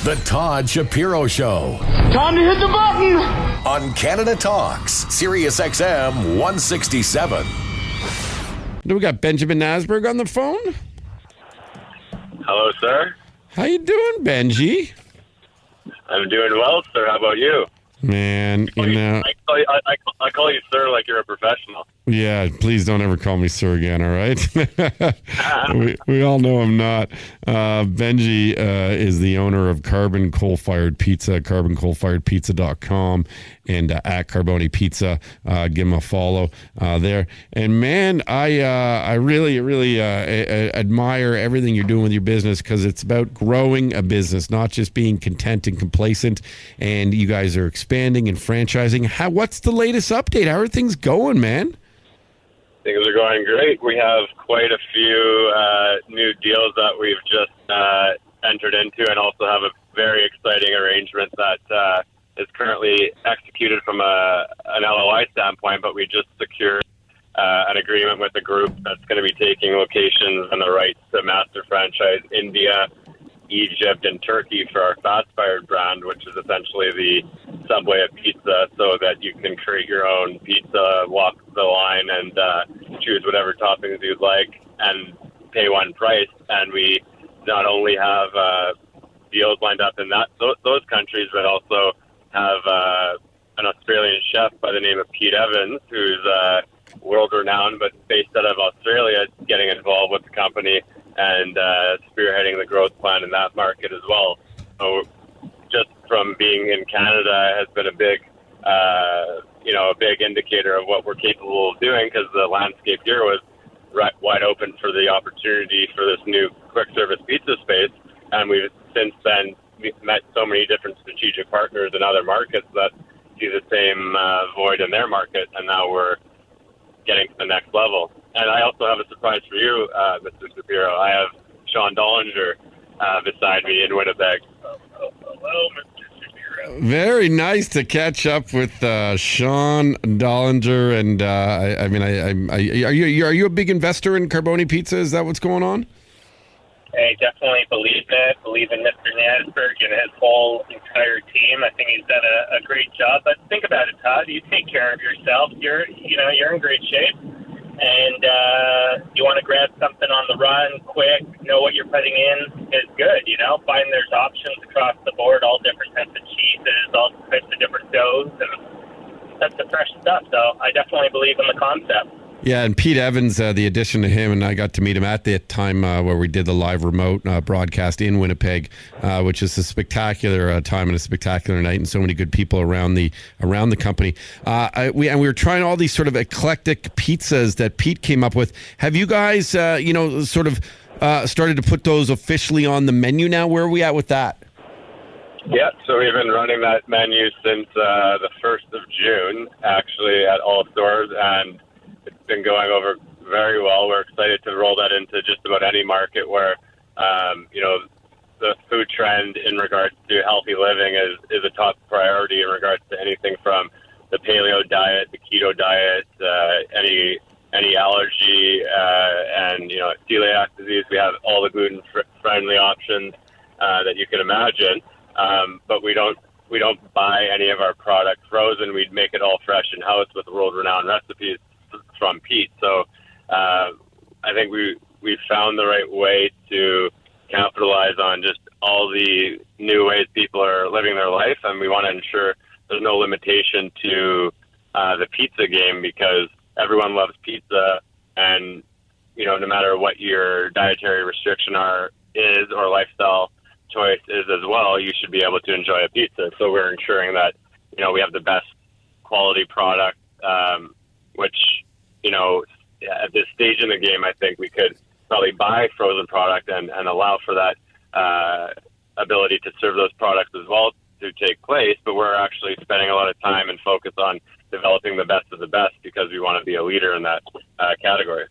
The Todd Shapiro Show. Time to hit the button! On Canada Talks, SiriusXM 167. Do we got Benjamin Nasberg on the phone? Hello, sir. How you doing, Benji? I'm doing well, sir. How about you? Man, you know... I call you sir like you're a professional. Yeah, please don't ever call me sir again, all right? we all know I'm not. Benji is the owner of Carbone Coal-Fired Pizza, carbonecoalfiredpizza.com, and at Carbone Pizza. Give him a follow there. And man, I really admire everything you're doing with your business, because it's about growing a business, not just being content and complacent. And you guys are expanding and franchising. What's the latest update? How are things going, man? Things are going great. We have quite a few new deals that we've just entered into, and also have a very exciting arrangement that is currently executed from an LOI standpoint, but we just secured an agreement with a group that's going to be taking locations and the rights to master franchise India, Egypt, and Turkey for our fast-fired brand, which is essentially the Subway of pizza, so that you can create your own pizza, walk the line, and choose whatever toppings you'd like and pay one price. And we not only have deals lined up in those countries, but also have an Australian chef by the name of Pete Evans, who's world-renowned but based out of Australia, getting involved with the company and spearheading the growth plan in that market as well. So just from being in Canada has been a big indicator of what we're capable of doing, because the landscape here was wide open for the opportunity for this new quick service pizza space. And we've since then met so many different strategic partners in other markets that see the same void in their market, and now we're getting to the next level. And I also have a surprise for you, Mr. Shapiro. I have Sean Dollinger beside me in Winnipeg. Hello, Mr. Shapiro. Very nice to catch up with Sean Dollinger. And are you a big investor in Carbone Pizza? Is that what's going on? I definitely believe that. Believe in Mr. Nasberg and his whole entire team. I think he's done a great job. But think about it, Todd. You take care of yourself. You're in great shape. And you want to grab something on the run, quick, know what you're putting in is good, Find there's options across the board, all different types of cheeses, all types of different doughs, and that's the fresh stuff. So I definitely believe in the concept. Yeah, and Pete Evans, the addition to him, and I got to meet him at that time where we did the live remote broadcast in Winnipeg, which is a spectacular time and a spectacular night, and so many good people around the company. We were trying all these sort of eclectic pizzas that Pete came up with. Have you guys, started to put those officially on the menu now? Where are we at with that? Yeah, so we've been running that menu since the 1st of June, actually, at all stores, and it's been going over very well. We're excited to roll that into just about any market where, the food trend in regards to healthy living is a top priority in regards to anything from the paleo diet, the keto diet, any allergy, and, celiac disease. We have all the gluten-friendly options that you can imagine, but we don't buy any of our product frozen. We'd make it all fresh in-house with world-renowned recipes from Pete. So I think we found the right way to capitalize on just all the new ways people are living their life, and we want to ensure there's no limitation to the pizza game, because everyone loves pizza, and no matter what your dietary restriction is or lifestyle choice is as well, you should be able to enjoy a pizza. So we're ensuring that we have the best quality product, which at this stage in the game, I think we could probably buy frozen product and allow for that ability to serve those products as well to take place. But we're actually spending a lot of time and focus on developing the best of the best, because we want to be a leader in that category.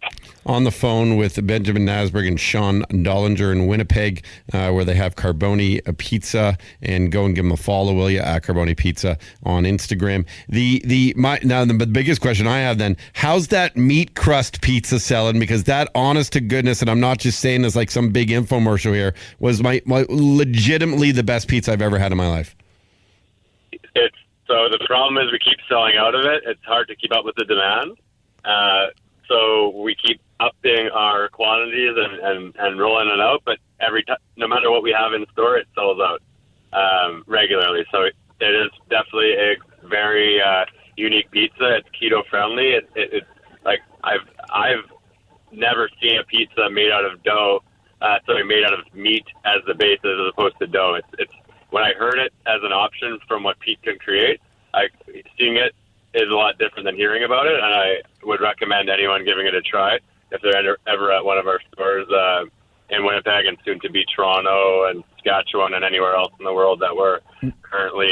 on the phone with Benjamin Nasberg and Sean Dollinger in Winnipeg, where they have Carbone Pizza, and go and give them a follow, will you, at Carbone Pizza on Instagram. The biggest question I have then, how's that meat crust pizza selling? Because that, honest to goodness, and I'm not just saying this like some big infomercial here, was my legitimately the best pizza I've ever had in my life. So the problem is we keep selling out of it. It's hard to keep up with the demand. So we keep upping our quantities and rolling it out. But every time, no matter what we have in store, it sells out regularly. So it is definitely a very unique pizza. It's keto friendly. It's like I've never seen a pizza made out of dough. Made out of meat as the basis as opposed to dough. It's when I heard it as an option from what Pete can create, seeing it is a lot different than hearing about it, and I would recommend anyone giving it a try if they're ever at one of our stores in Winnipeg and soon to be Toronto and Saskatchewan and anywhere else in the world that we're currently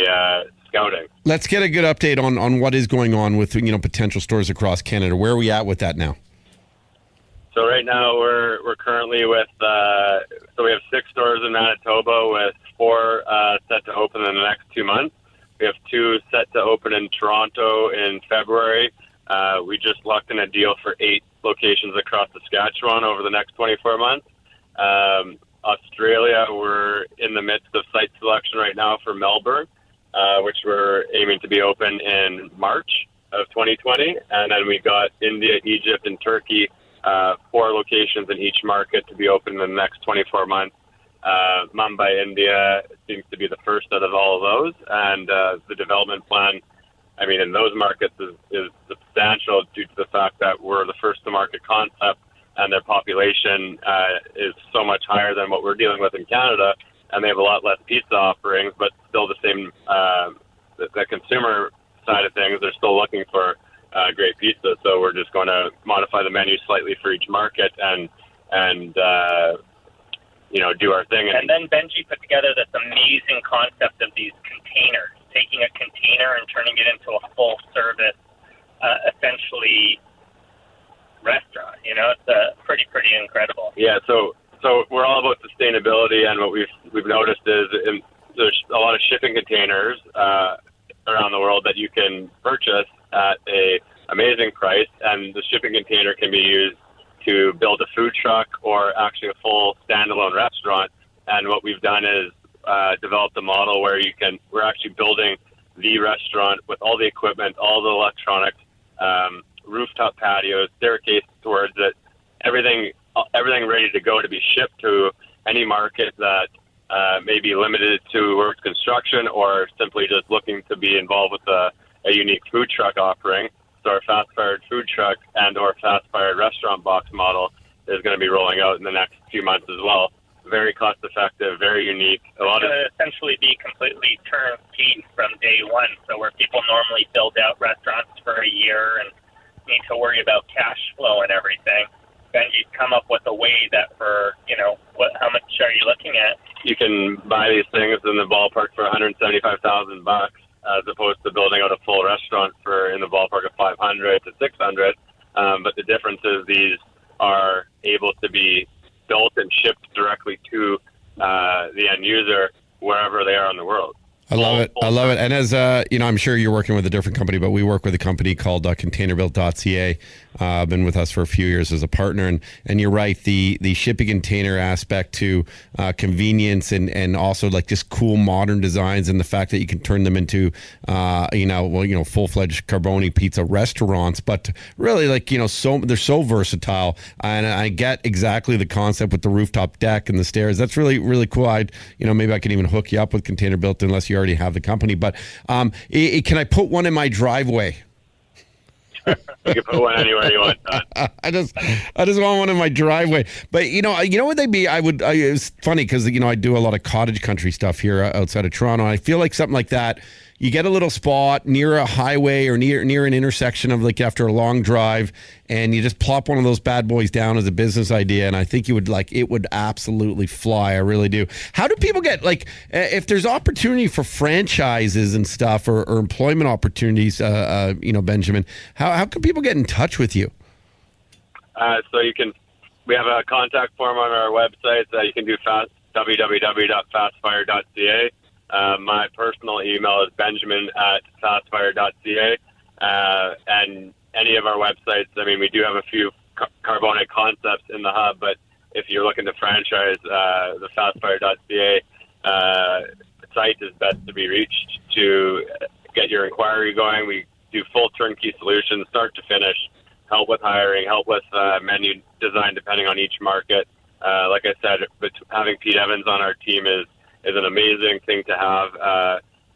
scouting. Let's get a good update on what is going on with potential stores across Canada. Where are we at with that now? So right now we're currently with so we have 6 stores in Manitoba with 4 set to open in the next 2 months. We have 2 set to open in Toronto in February. We just locked in a deal for 8 locations across Saskatchewan over the next 24 months. Australia, we're in the midst of site selection right now for Melbourne, which we're aiming to be open in March of 2020. And then we got India, Egypt, and Turkey, 4 locations in each market to be open in the next 24 months. Mumbai, India seems to be the first out of all of those. And the development plan, in those markets is substantial due to the fact that we're the first to market concept and their population is so much higher than what we're dealing with in Canada. And they have a lot less pizza offerings, but still the same, the consumer side of things, they're still looking for great pizza. So we're just going to modify the menu slightly for each market and do our thing. And then Benji put together this amazing concept of these containers, taking a container and turning it into a full service, essentially restaurant. It's pretty incredible. Yeah. So we're all about sustainability, and what we've noticed is there's a lot of shipping containers around the world that you can purchase at a amazing price, and the shipping container can be used to build a food truck or actually a full standalone restaurant. And what we've done is developed a model where we're actually building the restaurant with all the equipment, all the electronics, rooftop patios, staircase towards it, everything ready to go to be shipped to any market that may be limited to work construction or simply just looking to be involved with a unique food truck offering. So our fast-fired food truck and or fast-fired restaurant box model is going to be rolling out in the next few months as well. Very cost-effective, very unique. Essentially be completely turnkey from day one. So where people normally build out restaurants for a year and need to worry about cash flow and everything, Benji's come up with a way that for, how much are you looking at? You can buy these things in the ballpark for $175,000 as opposed to building out a full restaurant for in the ballpark of $500 to $600. But the difference is these are able to be built and shipped directly to the end user wherever they are in the world. I love it. And as I'm sure you're working with a different company, but we work with a company called containerbuilt.ca. Been with us for a few years as a partner, and you're right. The shipping container aspect to convenience and also like just cool modern designs, and the fact that you can turn them into full-fledged Carbone pizza restaurants. But really, they're so versatile, and I get exactly the concept with the rooftop deck and the stairs. That's really, really cool. Maybe I can even hook you up with Container Built unless you already have the company. But can I put one in my driveway? You can put one anywhere you want. I just want one in my driveway. But what they'd be? It's funny because I do a lot of cottage country stuff here outside of Toronto. And I feel like something like that. You get a little spot near a highway or near an intersection of after a long drive, and you just plop one of those bad boys down as a business idea. And I think it would absolutely fly. I really do. How do people get if there's opportunity for franchises and stuff or employment opportunities? Benjamin, how can people get in touch with you? We have a contact form on our website that you can do www.fastfire.ca. My personal email is benjamin@fastfire.ca. And any of our websites, I mean, we do have a few Carbone concepts in the hub, but if you're looking to franchise, the fastfire.ca site is best to be reached to get your inquiry going. We do full turnkey solutions, start to finish, help with hiring, help with menu design depending on each market. Like I said, having Pete Evans on our team is an amazing thing to have,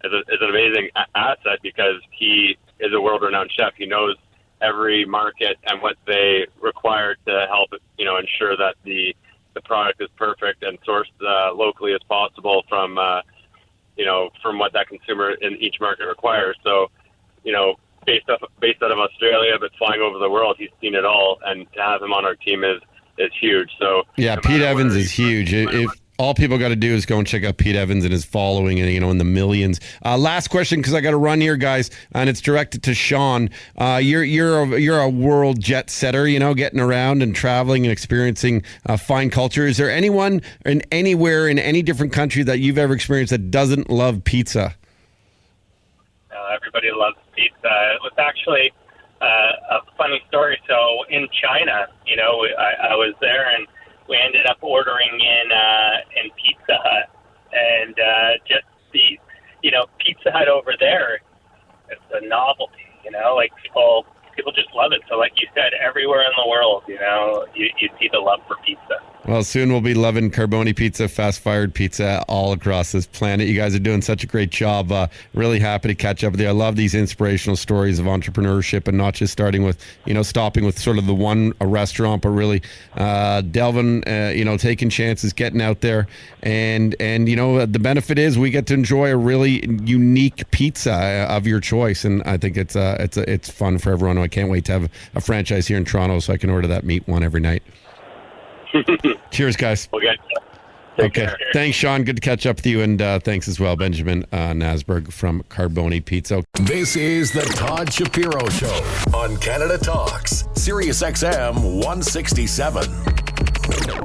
is an amazing asset because he is a world-renowned chef. He knows every market and what they require to help, ensure that the product is perfect and sourced locally as possible from what that consumer in each market requires. So, based out of Australia, but flying over the world, he's seen it all, and to have him on our team is huge. So yeah, Pete Evans is huge. If all people got to do is go and check out Pete Evans and his following, and in the millions. Last question, because I got to run here, guys, and it's directed to Sean. You're a world jet setter, getting around and traveling and experiencing fine culture. Is there anyone anywhere in any different country that you've ever experienced that doesn't love pizza? Everybody loves pizza. It was actually a funny story. So in China, I was there and we ended up ordering in Pizza Hut, and just the Pizza Hut over there, it's a novelty. Like people just love it. So like you said, everywhere in the world, you see the love for pizza. Well, soon we'll be loving Carbone pizza, fast-fired pizza all across this planet. You guys are doing such a great job. Really happy to catch up with you. I love these inspirational stories of entrepreneurship and not just starting with, stopping with sort of a restaurant, but really delving, taking chances, getting out there. And the benefit is we get to enjoy a really unique pizza of your choice. And I think it's fun for everyone. I can't wait to have a franchise here in Toronto so I can order that meat one every night. Cheers, guys. Okay. Okay. Thanks, Sean. Good to catch up with you. And thanks as well, Benjamin Nasberg from Carbone Pizza. This is the Todd Shapiro Show on Canada Talks, SiriusXM 167.